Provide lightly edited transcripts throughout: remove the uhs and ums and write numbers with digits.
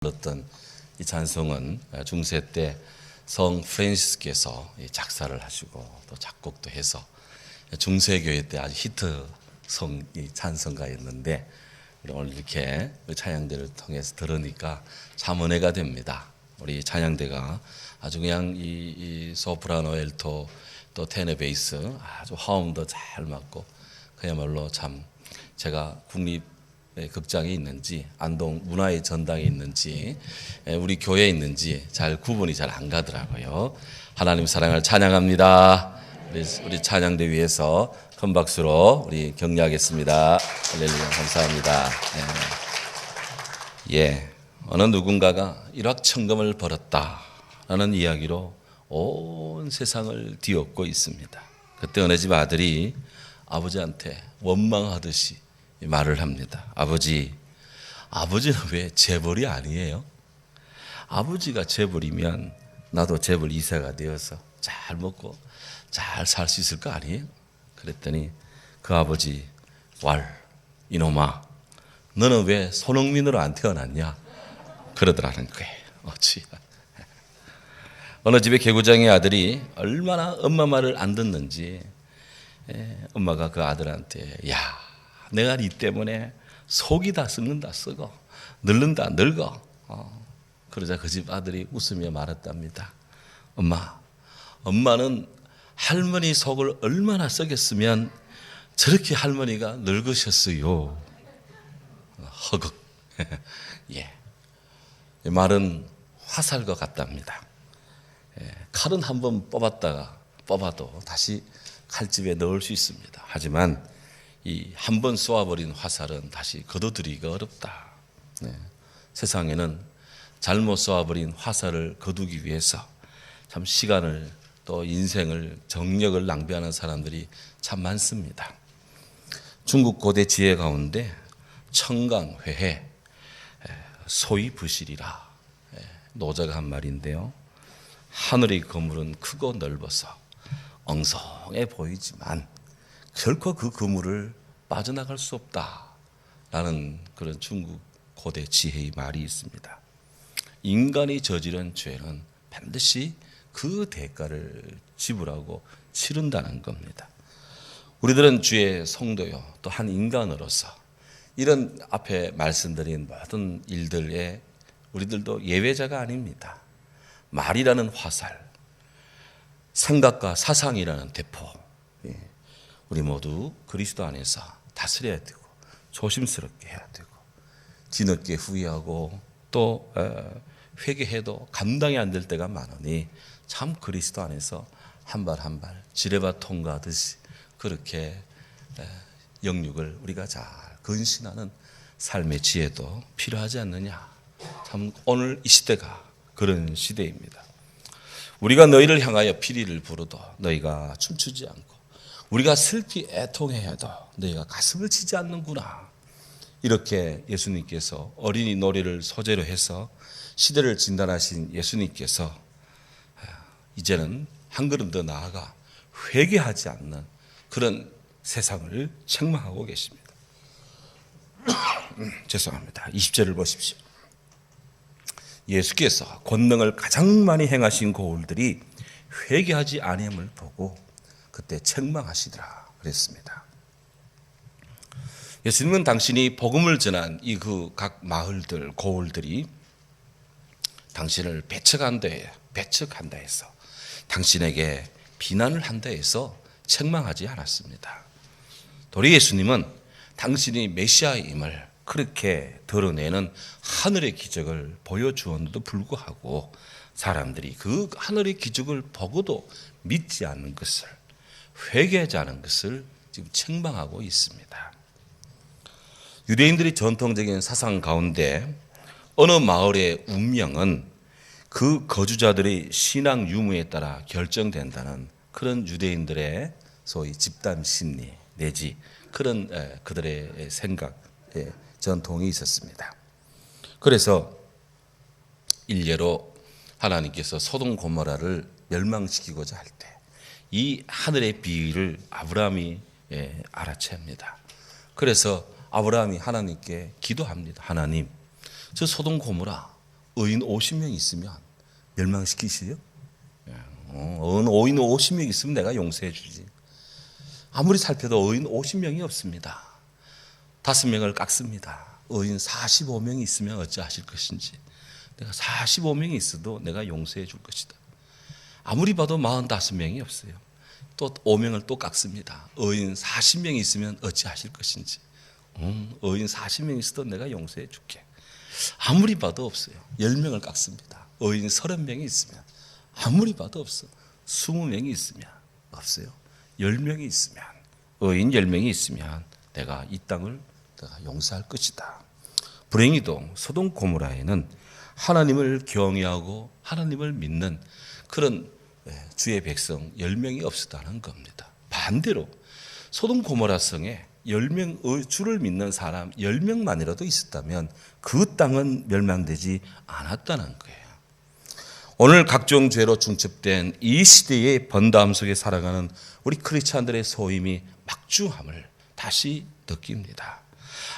불렀던 이 찬송은 중세 때 성 프란시스께서 작사를 하시고 또 작곡도 해서 중세교회 때 아주 히트송 찬송가였는데 오늘 이렇게 찬양대를 통해서 들으니까 참 은혜가 됩니다. 우리 찬양대가 아주 그냥 이 소프라노, 엘토 또 테너 베이스 아주 화음도 잘 맞고 그야말로 참 제가 국립 극장에 있는지 안동 문화의 전당에 있는지 우리 교회에 있는지 잘 구분이 잘 안 가더라고요. 하나님 사랑을 찬양합니다. 우리 찬양대 위해서 큰 박수로 우리 격려하겠습니다. 할렐루야, 감사합니다. 어느 누군가가 일확천금을 벌었다라는 이야기로 온 세상을 뒤엎고 있습니다. 그때 어느 집 아들이 아버지한테 원망하듯이 말을 합니다. 아버지는 왜 재벌이 아니에요? 아버지가 재벌이면 나도 재벌 2세가 되어서 잘 먹고 잘 살 수 있을 거 아니에요? 그랬더니 그 아버지 이놈아 너는 왜 손흥민으로 안 태어났냐? 그러더라는 거예요. 어느 집의 개구장의 아들이 얼마나 엄마 말을 안 듣는지 엄마가 그 아들한테 내가 니 때문에 속이 다 썩는다 썩어 늙는다 늙어 그러자 그 집 아들이 웃으며 말했답니다. 엄마는 할머니 속을 얼마나 썩였으면 저렇게 할머니가 늙으셨어요. 허극. 이 말은 화살과 같답니다. 칼은 한번 뽑아도 다시 칼집에 넣을 수 있습니다. 하지만 이 한 번 쏘아버린 화살은 다시 거둬들이기가 어렵다. 세상에는 잘못 쏘아버린 화살을 거두기 위해서 참 시간을 또 인생을 정력을 낭비하는 사람들이 참 많습니다. 중국 고대 지혜 가운데 청강회해 소위부실이라 노자가 한 말인데요. 하늘의 그물은 크고 넓어서 엉성해 보이지만 결코 그 그물을 빠져나갈 수 없다라는 그런 중국 고대 지혜의 말이 있습니다. 인간이 저지른 죄는 반드시 그 대가를 지불하고 치른다는 겁니다. 우리들은 주의 성도요 또 한 인간으로서 이런 앞에 말씀드린 모든 일들에 우리들도 예외자가 아닙니다. 말이라는 화살, 생각과 사상이라는 대포, 우리 모두 그리스도 안에서 다스려야 되고 조심스럽게 해야 되고 뒤늦게 후회하고 또 회개해도 감당이 안 될 때가 많으니 참 그리스도 안에서 한 발 한 발 지뢰밭 통과하듯이 그렇게 영육을 우리가 잘 근신하는 삶의 지혜도 필요하지 않느냐. 참 오늘 이 시대가 그런 시대입니다. 우리가 너희를 향하여 피리를 부르도 너희가 춤추지 않고 우리가 슬피 애통해야도 너희가 가슴을 치지 않는구나. 이렇게 예수님께서 어린이 노래를 소재로 해서 시대를 진단하신 예수님께서 이제는 한 걸음 더 나아가 회개하지 않는 그런 세상을 책망하고 계십니다. 죄송합니다. 20절을 보십시오. 예수께서 권능을 가장 많이 행하신 고울들이 회개하지 아니함을 보고 그때 책망하시더라 그랬습니다. 예수님은 당신이 복음을 전한 이 그 각 마을들 고울들이 당신을 배척한다 해서 당신에게 비난을 한다 해서 책망하지 않았습니다. 도리 예수님은 당신이 메시아임을 그렇게 드러내는 하늘의 기적을 보여주었는데도 불구하고 사람들이 그 하늘의 기적을 보고도 믿지 않는 것을 회개하지 않은 것을 지금 책망하고 있습니다. 유대인들의 전통적인 사상 가운데 어느 마을의 운명은 그 거주자들의 신앙 유무에 따라 결정된다는 그런 유대인들의 소위 집단 심리 내지 그런 그들의 생각 전통이 있었습니다. 그래서 일례로 하나님께서 소돔 고모라를 멸망시키고자 할 때 이 하늘의 비위를 아브라함이 알아챕니다. 그래서 아브라함이 하나님께 기도합니다. 하나님, 저 소돔 고모라 의인 50명 있으면 멸망시키시요? 의인 50명 있으면 내가 용서해 주지. 아무리 살펴도 의인 50명이 없습니다. 5명을 깎습니다. 의인 45명이 있으면 어찌하실 것인지. 내가 45명이 있어도 내가 용서해 줄 것이다. 아무리 봐도 45명이 없어요. 또 5명을 또 깎습니다. 의인 40명이 있으면 어찌하실 것인지. 의인 40명이 있어도 내가 용서해 줄게. 아무리 봐도 없어요. 10명을 깎습니다. 의인 30명이 있으면 아무리 봐도 없어. 20명이 있으면 없어요. 10명이 있으면, 의인 10명이 있으면 내가 이 땅을 내가 용서할 것이다. 불행히도 소돔 고모라에는 하나님을 경외하고 하나님을 믿는 그런 주의 백성 10명이 없었다는 겁니다. 반대로 소돔 고모라 성에 10명, 주를 믿는 사람 10명만이라도 있었다면 그 땅은 멸망되지 않았다는 거예요. 오늘 각종 죄로 중첩된 이 시대의 번다함 속에 살아가는 우리 크리스찬들의 소임이 막중함을 다시 느낍니다.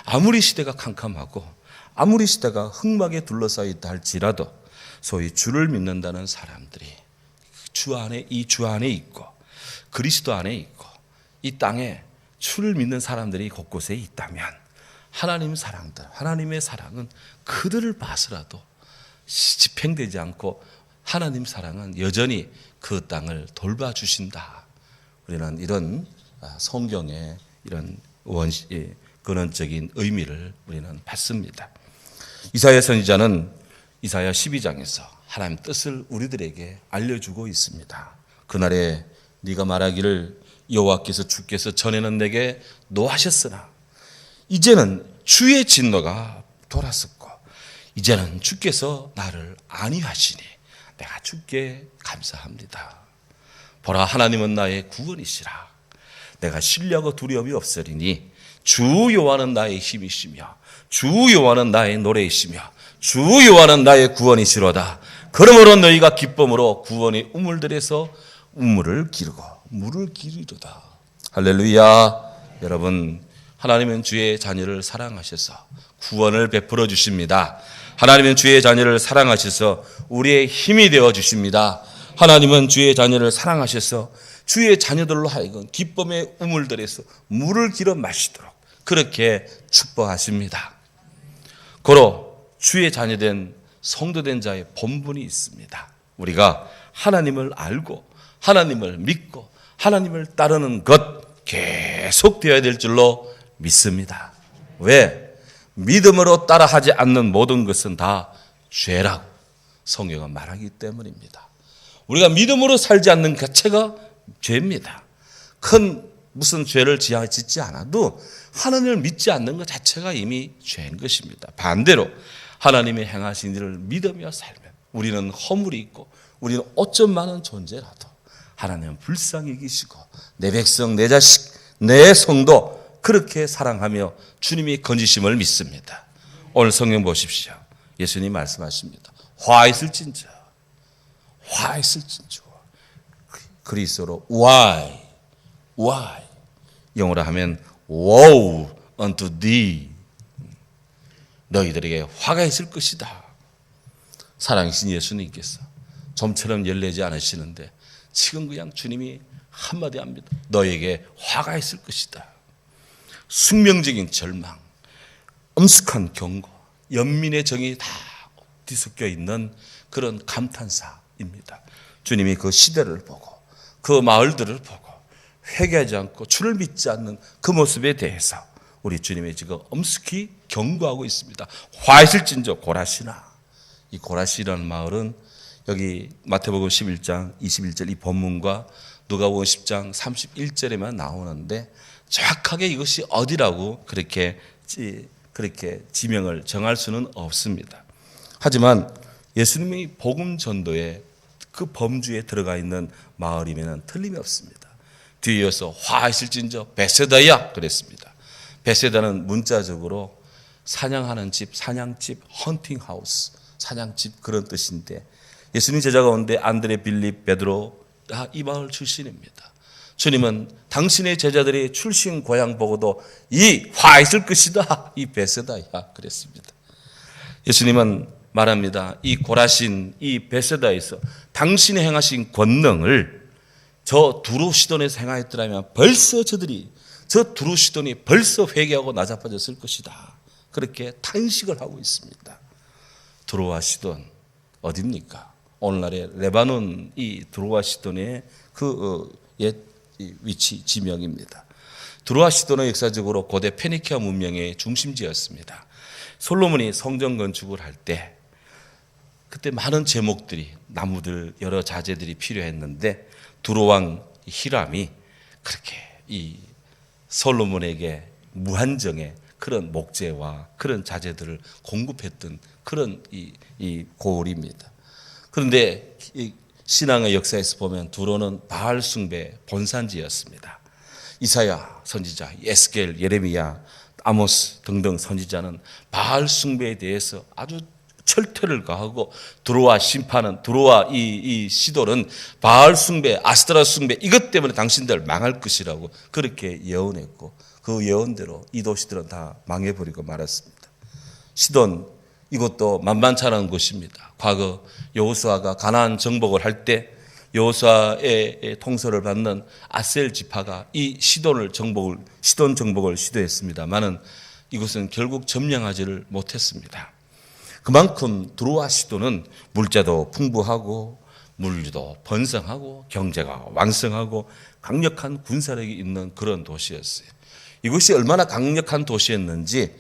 아무리 시대가 캄캄하고 아무리 시대가 흑막에 둘러싸여 있다 할지라도 소위 주를 믿는다는 사람들이 주 안에 있고 그리스도 안에 있고 이 땅에 주를 믿는 사람들이 곳곳에 있다면 하나님의 사랑은 그들을 봐서라도 집행되지 않고 하나님 사랑은 여전히 그 땅을 돌봐주신다. 우리는 이런 성경의 이런 근원적인 의미를 우리는 받습니다. 이사야 선지자는 이사야 12장에서 하나님 뜻을 우리들에게 알려주고 있습니다. 그날에 네가 말하기를 여호와께서 주께서 전에는 내게 노하셨으나 이제는 주의 진노가 돌았었고 이제는 주께서 나를 안위하시니 내가 주께 감사합니다. 보라 하나님은 나의 구원이시라. 내가 신뢰하고 두려움이 없으리니 주 여호와는 나의 힘이시며 주 여호와는 나의 노래이시며 주 여호와는 나의 구원이시로다. 그러므로 너희가 기쁨으로 구원의 우물들에서 우물을 기르고 물을 기르리로다. 할렐루야. 여러분, 하나님은 주의 자녀를 사랑하셔서 구원을 베풀어 주십니다. 하나님은 주의 자녀를 사랑하셔서 우리의 힘이 되어 주십니다. 하나님은 주의 자녀를 사랑하셔서 주의 자녀들로 하여금 기쁨의 우물들에서 물을 길어 마시도록 그렇게 축복하십니다. 고로 주의 자녀된 성도된 자의 본분이 있습니다. 우리가 하나님을 알고 하나님을 믿고 하나님을 따르는 것 계속되어야 될 줄로 믿습니다. 왜? 믿음으로 따라하지 않는 모든 것은 다 죄라고 성경은 말하기 때문입니다. 우리가 믿음으로 살지 않는 자체가 죄입니다. 큰 무슨 죄를 짓지 않아도 하나님을 믿지 않는 것 자체가 이미 죄인 것입니다. 반대로 하나님의 행하신 일을 믿으며 살면 우리는 허물이 있고 우리는 어쩜 많은 존재라도 하나님은 불쌍히 여기시고 내 백성, 내 자식, 내 성도 그렇게 사랑하며 주님이 건지심을 믿습니다. 오늘 성경 보십시오. 예수님 말씀하십니다. 화 있을진저 그리스어로 why 영어로 하면 woe unto thee 너희들에게 화가 있을 것이다. 사랑이신 예수님께서 좀처럼 열내지 않으시는데 지금 그냥 주님이 한마디 합니다. 너에게 화가 있을 것이다. 숙명적인 절망, 엄숙한 경고, 연민의 정이 다 뒤섞여 있는 그런 감탄사입니다. 주님이 그 시대를 보고 그 마을들을 보고 회개하지 않고 주를 믿지 않는 그 모습에 대해서 우리 주님이 지금 엄숙히 경고하고 있습니다. 화 있을진저 고라시나. 이 고라시라는 마을은 여기 마태복음 11장 21절 이 본문과 누가복음 10장 31절에만 나오는데 정확하게 이것이 어디라고 그렇게 지명을 정할 수는 없습니다. 하지만 예수님이 복음 전도에 그 범주에 들어가 있는 마을이면 틀림이 없습니다. 뒤에 이어서 화 있을진저 베세다야 그랬습니다. 베세다는 문자적으로 사냥하는 집, 사냥집, 헌팅하우스, 사냥집 그런 뜻인데 예수님 제자 가운데 안드레, 빌립, 베드로 다 이 마을 출신입니다. 주님은 당신의 제자들의 출신 고향 보고도 이 화 있을 것이다. 이 베세다야 그랬습니다. 예수님은 말합니다. 이 고라신, 이 베세다에서 당신이 행하신 권능을 저 두로시돈에서 행하였더라면 벌써 저 두로시돈이 벌써 회개하고 나자빠졌을 것이다. 그렇게 탄식을 하고 있습니다. 두로와 시돈 어디입니까? 오늘날의 레바논 이 두로와 시돈의 옛 위치 지명입니다. 두로와 시돈은 역사적으로 고대 페니키아 문명의 중심지였습니다. 솔로몬이 성전 건축을 할 때 그때 많은 제목들이 나무들 여러 자재들이 필요했는데 두로 왕 히람이 그렇게 이 솔로몬에게 무한정의 그런 목재와 그런 자재들을 공급했던 그런 이 고을입니다. 그런데 이 신앙의 역사에서 보면 두로는 바알 숭배 본산지였습니다. 이사야 선지자, 에스겔, 예레미야, 아모스 등등 선지자는 바알 숭배에 대해서 아주 철퇴를 가하고 두로와 심판은 두로와 이 시돌은 바알 숭배, 아스타라 숭배 이것 때문에 당신들 망할 것이라고 그렇게 예언했고 그 예언대로 이 도시들은 다 망해버리고 말았습니다. 시돈 이것도 만만찮은 곳입니다. 과거 여호수아가 가나안 정복을 할 때 여호수아의 통솔을 받는 아셀 지파가 이 시돈 정복을 시도했습니다만은 이곳은 결국 점령하지를 못했습니다. 그만큼 두로와 시돈은 물자도 풍부하고 물류도 번성하고 경제가 왕성하고 강력한 군사력이 있는 그런 도시였어요. 이것이 얼마나 강력한 도시였는지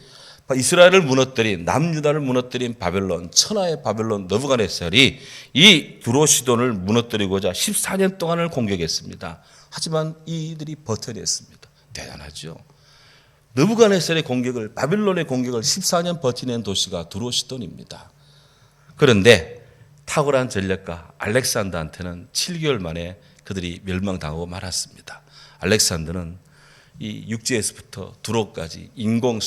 이스라엘을 무너뜨린 남유다를 무너뜨린 바벨론 천하의 바벨론 느부갓네살이 이 두로 시돈을 무너뜨리고자 14년 동안을 공격했습니다. 하지만 이들이 버텨냈습니다. 대단하죠. 느부갓네살의 공격을 바벨론의 공격을 14년 버티는 도시가 두로 시돈입니다. 그런데 탁월한 전략가 알렉산더한테는 7개월 만에 그들이 멸망당하고 말았습니다. 알렉산더는 이 육지에서부터 두로까지 인공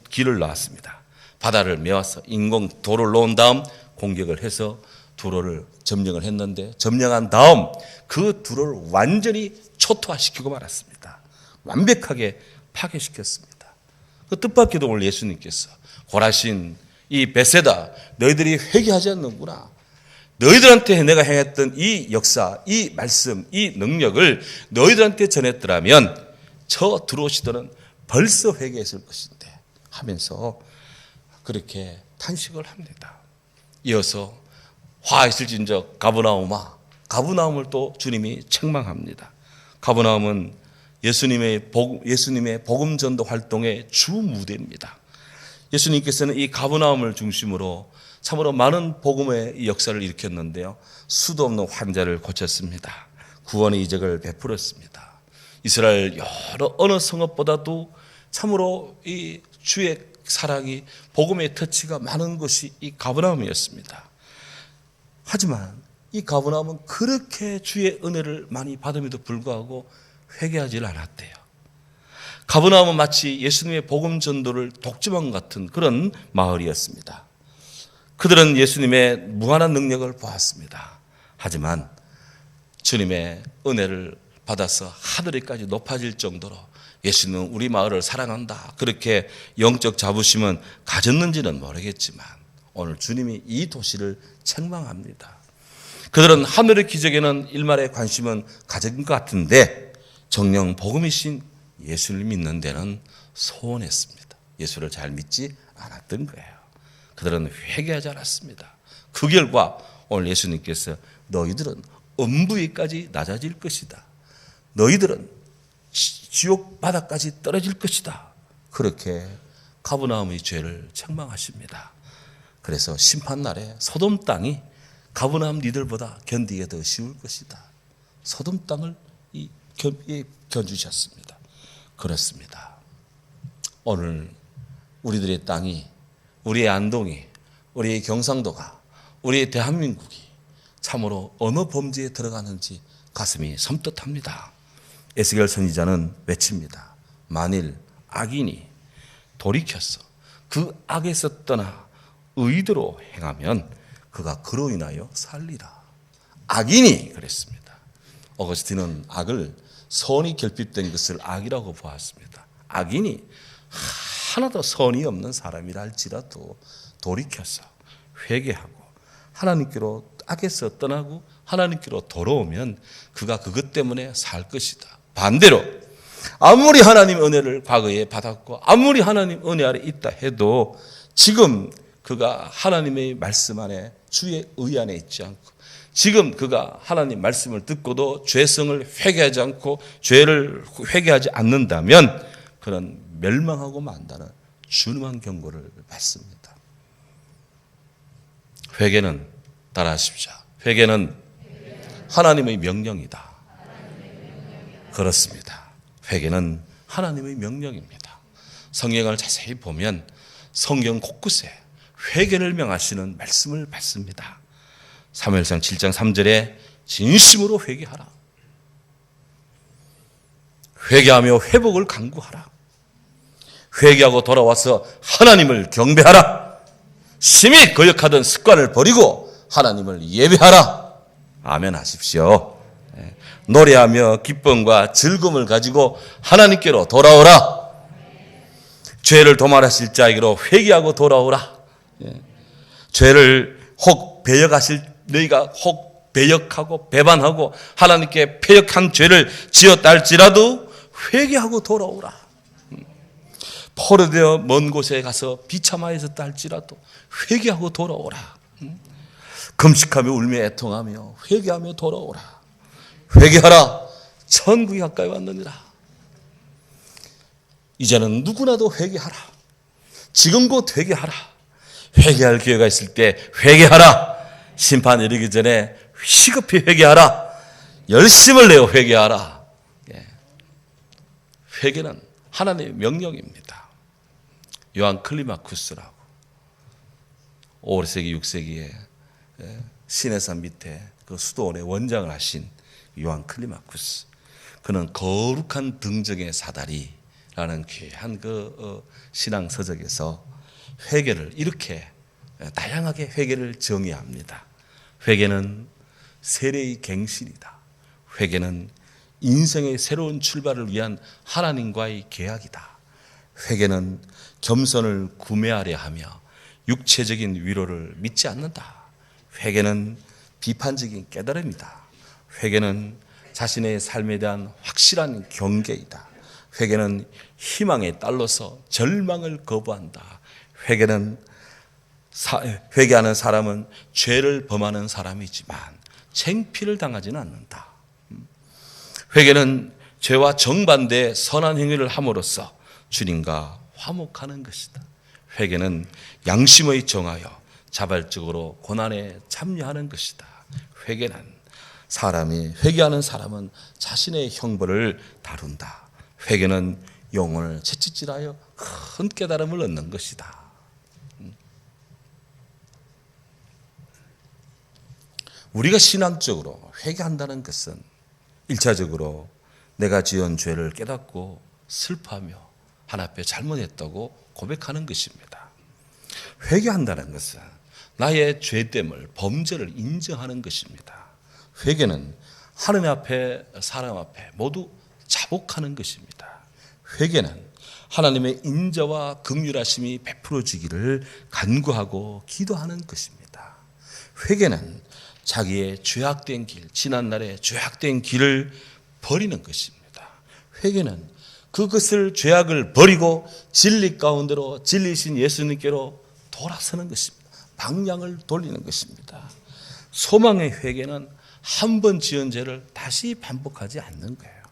길을 놨습니다. 바다를 메워서 인공 도를 놓은 다음 공격을 해서 두로를 점령을 했는데 점령한 다음 그 두로를 완전히 초토화시키고 말았습니다. 완벽하게 파괴시켰습니다. 그 뜻밖에도 오늘 예수님께서 고라신 이 베세다 너희들이 회개하지 않는구나. 너희들한테 내가 행했던 이 역사, 이 말씀, 이 능력을 너희들한테 전했더라면 저 두로시도는 벌써 회개했을 것인데 하면서 그렇게 탄식을 합니다. 이어서 화있을진저 가브나움을 또 주님이 책망합니다. 가브나움은 예수님의 복음 전도 활동의 주 무대입니다. 예수님께서는 이 가브나움을 중심으로 참으로 많은 복음의 역사를 일으켰는데요. 수도 없는 환자를 고쳤습니다. 구원의 이적을 베풀었습니다. 이스라엘 어느 성읍보다도 참으로 이 주의 사랑이 복음의 터치가 많은 것이 이 가브나움이었습니다. 하지만 이 가브나움은 그렇게 주의 은혜를 많이 받음에도 불구하고 회개하지 않았대요. 가브나움은 마치 예수님의 복음 전도를 독점한 같은 그런 마을이었습니다. 그들은 예수님의 무한한 능력을 보았습니다. 하지만 주님의 은혜를 받아서 하늘에까지 높아질 정도로 예수는 우리 마을을 사랑한다. 그렇게 영적 자부심은 가졌는지는 모르겠지만 오늘 주님이 이 도시를 책망합니다. 그들은 하늘의 기적에는 일말의 관심은 가진 것 같은데 정령 복음이신 예수를 믿는 데는 소원했습니다. 예수를 잘 믿지 않았던 거예요. 그들은 회개하지 않았습니다. 그 결과 오늘 예수님께서 너희들은 음부에까지 낮아질 것이다. 너희들은 지옥 바닥까지 떨어질 것이다. 그렇게 가브나움의 죄를 책망하십니다. 그래서 심판날에 소돔 땅이 가브나움 니들보다 견디기가 더 쉬울 것이다. 소돔 땅을 견주셨습니다. 그렇습니다. 오늘 우리들의 땅이, 우리의 안동이, 우리의 경상도가, 우리의 대한민국이 참으로 어느 범죄에 들어가는지 가슴이 섬뜩합니다. 에스겔 선지자는 외칩니다. 만일 악인이 돌이켜서 그 악에서 떠나 의대로 행하면 그가 그로 인하여 살리라. 악인이 그랬습니다. 어거스틴은 악을 선이 결핍된 것을 악이라고 보았습니다. 악인이 하나도 선이 없는 사람이라 할지라도 돌이켜서 회개하고 하나님께로 악에서 떠나고 하나님께로 돌아오면 그가 그것 때문에 살 것이다. 반대로 아무리 하나님 은혜를 과거에 받았고 아무리 하나님 은혜 아래 있다 해도 지금 그가 하나님의 말씀 안에 주의 의 안에 있지 않고 지금 그가 하나님 말씀을 듣고도 죄성을 회개하지 않고 죄를 회개하지 않는다면 그는 멸망하고 만다는 준엄한 경고를 받습니다. 회개는 따라하십시오. 회개는 하나님의 명령이다. 그렇습니다. 회개는 하나님의 명령입니다. 성경을 자세히 보면 성경 곳곳에 회개를 명하시는 말씀을 받습니다. 사무엘상 7장 3절에 진심으로 회개하라. 회개하며 회복을 간구하라. 회개하고 돌아와서 하나님을 경배하라. 심히 거역하던 습관을 버리고 하나님을 예배하라. 아멘 하십시오. 노래하며 기쁨과 즐거움을 가지고 하나님께로 돌아오라. 죄를 도말하실 자에게로 회개하고 돌아오라. 죄를 혹 배역하실 너희가 혹 배역하고 배반하고 하나님께 패역한 죄를 지었다 할지라도 회개하고 돌아오라. 포로되어 먼 곳에 가서 비참하여 있었다 할지라도 회개하고 돌아오라. 금식하며 울며 애통하며 회개하며 돌아오라. 회개하라. 천국이 가까이 왔느니라. 이제는 누구나도 회개하라. 지금 곧 회개하라. 회개할 기회가 있을 때 회개하라. 심판 이르기 전에 시급히 회개하라. 열심을 내어 회개하라. 회개는 하나님의 명령입니다. 요한 클리마쿠스라고 5세기 6세기에 시내산 밑에 그 수도원의 원장을 하신 요한 클리마쿠스. 그는 거룩한 등정의 사다리라는 귀한 그 신앙 서적에서 회개를 이렇게 다양하게 회개를 정의합니다. 회개는 세례의 갱신이다. 회개는 인생의 새로운 출발을 위한 하나님과의 계약이다. 회개는 겸손을 구매하려 하며 육체적인 위로를 믿지 않는다. 회개는 비판적인 깨달음이다. 회개는 자신의 삶에 대한 확실한 경계이다. 회개는 희망의 딸로서 절망을 거부한다. 회개하는 사람은 죄를 범하는 사람이지만 창피를 당하지는 않는다. 회개는 죄와 정반대의 선한 행위를 함으로써 주님과 화목하는 것이다. 회개는 양심의 정하여 자발적으로 고난에 참여하는 것이다. 회개하는 사람은 자신의 형벌을 다룬다. 회개는 영혼을 채찍질하여 큰 깨달음을 얻는 것이다. 우리가 신앙적으로 회개한다는 것은 1차적으로 내가 지은 죄를 깨닫고 슬퍼하며 하나님 앞에 잘못했다고 고백하는 것입니다. 회개한다는 것은 나의 죄됨을 범죄를 인정하는 것입니다. 회개는 하나님 앞에 사람 앞에 모두 자복하는 것입니다. 회개는 하나님의 인자와 긍휼하심이 베풀어지기를 간구하고 기도하는 것입니다. 회개는 자기의 죄악된 길, 지난날의 죄악된 길을 버리는 것입니다. 회개는 그것을 죄악을 버리고 진리 가운데로 진리신 예수님께로 돌아서는 것입니다. 방향을 돌리는 것입니다. 소망의 회개는 한 번 지은 죄를 다시 반복하지 않는 거예요.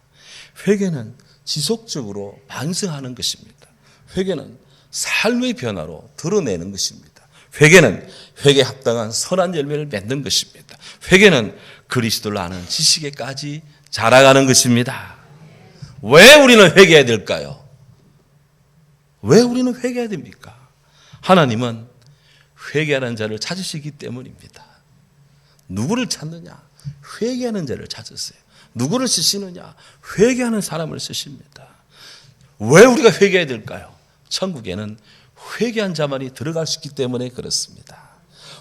회개는 지속적으로 반성하는 것입니다. 회개는 삶의 변화로 드러내는 것입니다. 회개는 회개에 합당한 선한 열매를 맺는 것입니다. 회개는 그리스도를 아는 지식에까지 자라가는 것입니다. 왜 우리는 회개해야 될까요? 왜 우리는 회개해야 됩니까? 하나님은 회개하는 자를 찾으시기 때문입니다. 누구를 찾느냐? 회개하는 자를 찾으세요. 누구를 쓰시느냐? 회개하는 사람을 쓰십니다. 왜 우리가 회개해야 될까요? 천국에는 회개한 자만이 들어갈 수 있기 때문에 그렇습니다.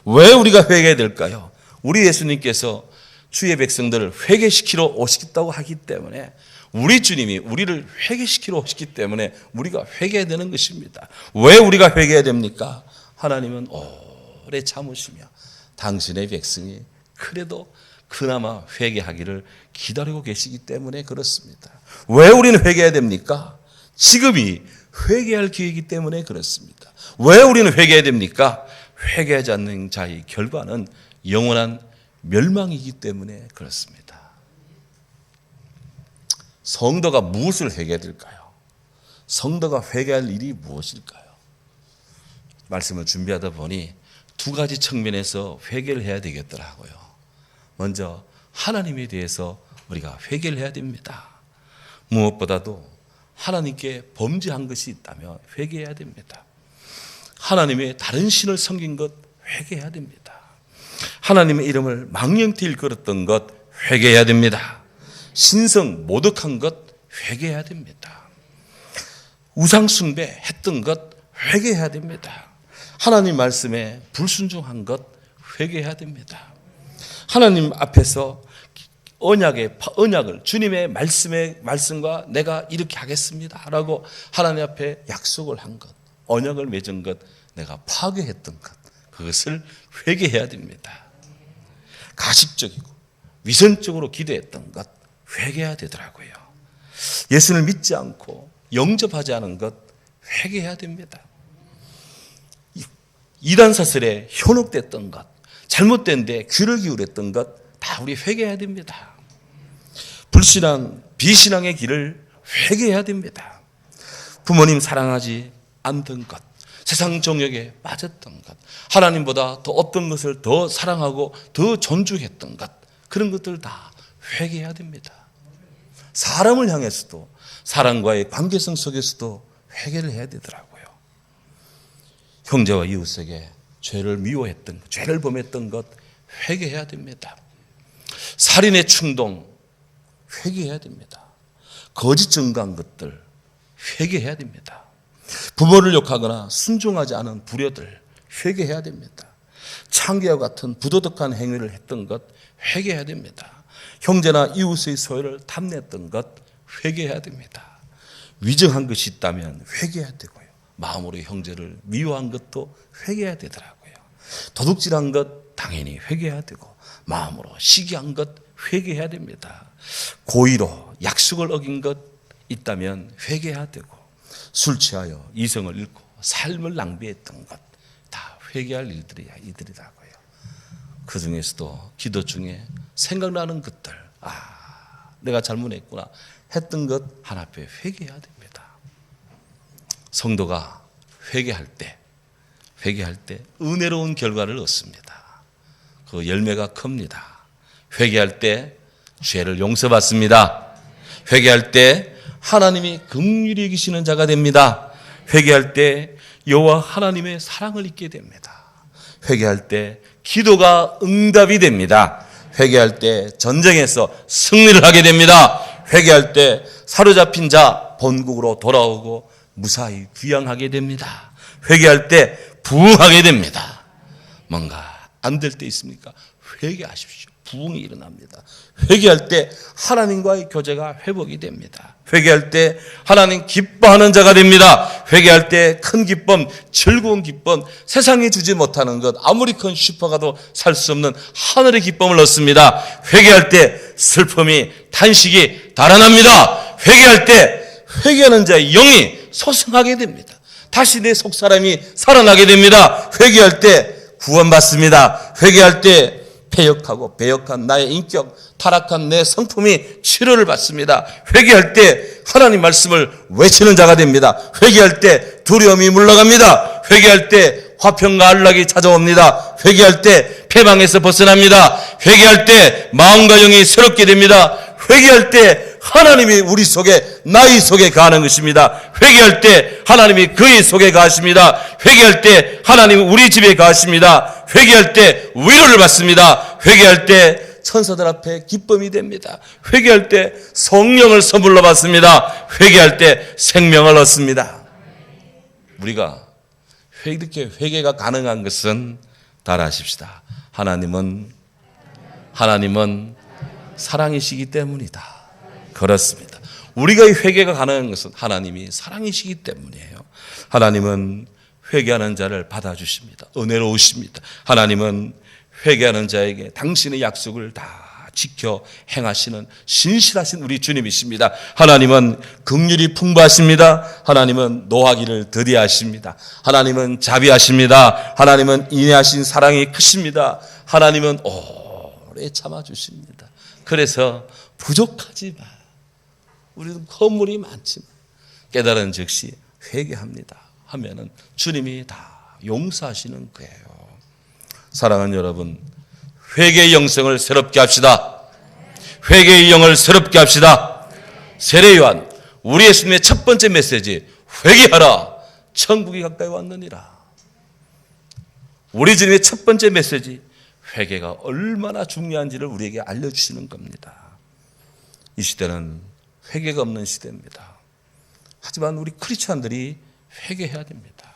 왜 우리가 회개해야 될까요? 우리 예수님께서 주의 백성들을 회개시키러 오시겠다고 하기 때문에 우리 주님이 우리를 회개시키러 오시기 때문에 우리가 회개해야 되는 것입니다. 왜 우리가 회개해야 됩니까? 하나님은 오래 참으시며 당신의 백성이 그래도 그나마 회개하기를 기다리고 계시기 때문에 그렇습니다. 왜 우리는 회개해야 됩니까? 지금이 회개할 기회이기 때문에 그렇습니다. 왜 우리는 회개해야 됩니까? 회개하지 않는 자의 결과는 영원한 멸망이기 때문에 그렇습니다. 성도가 무엇을 회개해야 될까요? 성도가 회개할 일이 무엇일까요? 말씀을 준비하다 보니 두 가지 측면에서 회개를 해야 되겠더라고요. 먼저 하나님에 대해서 우리가 회개를 해야 됩니다. 무엇보다도 하나님께 범죄한 것이 있다면 회개해야 됩니다. 하나님의 다른 신을 섬긴 것 회개해야 됩니다. 하나님의 이름을 망령되이 일컬었던 것 회개해야 됩니다. 신성 모독한 것 회개해야 됩니다. 우상 숭배했던 것 회개해야 됩니다. 하나님 말씀에 불순종한 것 회개해야 됩니다. 하나님 앞에서 언약을 주님의 말씀과 내가 이렇게 하겠습니다라고 하나님 앞에 약속을 한 것, 언약을 맺은 것, 내가 파괴했던 것, 그것을 회개해야 됩니다. 가식적이고 위선적으로 기도했던 것 회개해야 되더라고요. 예수를 믿지 않고 영접하지 않은 것 회개해야 됩니다. 이단 사슬에 현혹됐던 것, 잘못된 데 귀를 기울였던 것 다 우리 회개해야 됩니다. 불신앙, 비신앙의 길을 회개해야 됩니다. 부모님 사랑하지 않던 것, 세상 정욕에 빠졌던 것, 하나님보다 더 어떤 것을 더 사랑하고 더 존중했던 것, 그런 것들 다 회개해야 됩니다. 사람을 향해서도 사람과의 관계성 속에서도 회개를 해야 되더라고요. 형제와 이웃에게 죄를 미워했던 것, 죄를 범했던 것 회개해야 됩니다. 살인의 충동 회개해야 됩니다. 거짓 증거한 것들 회개해야 됩니다. 부모를 욕하거나 순종하지 않은 불효들 회개해야 됩니다. 창기와 같은 부도덕한 행위를 했던 것 회개해야 됩니다. 형제나 이웃의 소유를 탐냈던 것 회개해야 됩니다. 위증한 것이 있다면 회개해야 되고요. 마음으로 형제를 미워한 것도 회개해야 되더라고요. 도둑질한 것 당연히 회개해야 되고 마음으로 시기한 것 회개해야 됩니다. 고의로 약속을 어긴 것 있다면 회개해야 되고 술 취하여 이성을 잃고 삶을 낭비했던 것 다 회개할 일들이라고요. 그 중에서도 기도 중에 생각나는 것들, 내가 잘못했구나 했던 것 하나 앞에 회개해야 됩니다. 성도가 회개할 때 은혜로운 결과를 얻습니다. 그 열매가 큽니다. 회개할 때 죄를 용서받습니다. 회개할 때 하나님이 긍휼히 여기시는 자가 됩니다. 회개할 때 여호와 하나님의 사랑을 잊게 됩니다. 회개할 때 기도가 응답이 됩니다. 회개할 때 전쟁에서 승리를 하게 됩니다. 회개할 때 사로잡힌 자 본국으로 돌아오고 무사히 귀향하게 됩니다. 회개할 때 부흥하게 됩니다. 뭔가 안 될 때 있습니까? 회개하십시오. 부흥이 일어납니다. 회개할 때 하나님과의 교제가 회복이 됩니다. 회개할 때 하나님 기뻐하는 자가 됩니다. 회개할 때 큰 기쁨, 즐거운 기쁨, 세상이 주지 못하는 것, 아무리 큰 슈퍼가도 살 수 없는 하늘의 기쁨을 얻습니다. 회개할 때 슬픔이, 탄식이 달아납니다. 회개할 때 회개하는 자의 영이 소생하게 됩니다. 다시 내 속사람이 살아나게 됩니다. 회개할 때 구원받습니다. 회개할 때 패역하고 배역한 나의 인격, 타락한 내 성품이 치료를 받습니다. 회개할 때 하나님 말씀을 외치는 자가 됩니다. 회개할 때 두려움이 물러갑니다. 회개할 때 화평과 안락이 찾아옵니다. 회개할 때 패망에서 벗어납니다. 회개할 때 마음과 영이 새롭게 됩니다. 회개할 때 하나님이 우리 속에, 나의 속에 가는 것입니다. 회개할 때 하나님이 그의 속에 가십니다. 회개할 때 하나님이 우리 집에 가십니다. 회개할 때 위로를 받습니다. 회개할 때 천사들 앞에 기쁨이 됩니다. 회개할 때 성령을 선물로 받습니다. 회개할 때 생명을 얻습니다. 우리가 이렇게 회개가 가능한 것은 따라하십시다. 하나님은 사랑이시기 때문이다. 그렇습니다. 우리가 이 회개가 가능한 것은 하나님이 사랑이시기 때문이에요. 하나님은 회개하는 자를 받아주십니다. 은혜로우십니다. 하나님은 회개하는 자에게 당신의 약속을 다 지켜 행하시는 신실하신 우리 주님이십니다. 하나님은 긍휼이 풍부하십니다. 하나님은 노하기를 더디하십니다. 하나님은 자비하십니다. 하나님은 인내하신 사랑이 크십니다. 하나님은 오래 참아주십니다. 그래서 부족하지만 우리도 허물이 많지만 깨달은 즉시 회개합니다 하면은 주님이 다 용서하시는 거예요. 사랑하는 여러분, 회개의 영성을 새롭게 합시다. 회개의 영을 새롭게 합시다. 세례요한, 우리 예수님의 첫 번째 메시지, 회개하라, 천국이 가까이 왔느니라. 우리 주님의 첫 번째 메시지, 회개가 얼마나 중요한지를 우리에게 알려주시는 겁니다. 이 시대는 회개가 없는 시대입니다. 하지만 우리 크리스찬들이 회개해야 됩니다.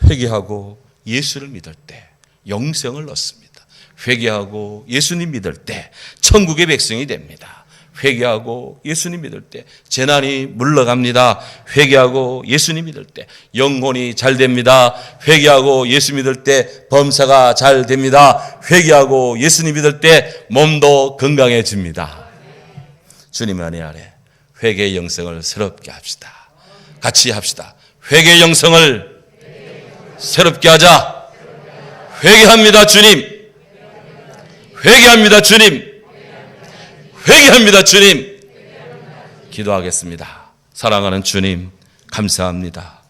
회개하고 예수를 믿을 때 영생을 얻습니다. 회개하고 예수님 믿을 때 천국의 백성이 됩니다. 회개하고 예수님 믿을 때 재난이 물러갑니다. 회개하고 예수님 믿을 때 영혼이 잘 됩니다. 회개하고 예수 믿을 때 범사가 잘 됩니다. 회개하고 예수님 믿을 때 몸도 건강해집니다. 주님의 은혜 아래 회개의 영성을 새롭게 합시다. 같이 합시다. 회개의 영성을 새롭게 하자. 회개합니다 주님. 회개합니다 주님. 회개합니다 주님. 기도하겠습니다. 사랑하는 주님, 감사합니다.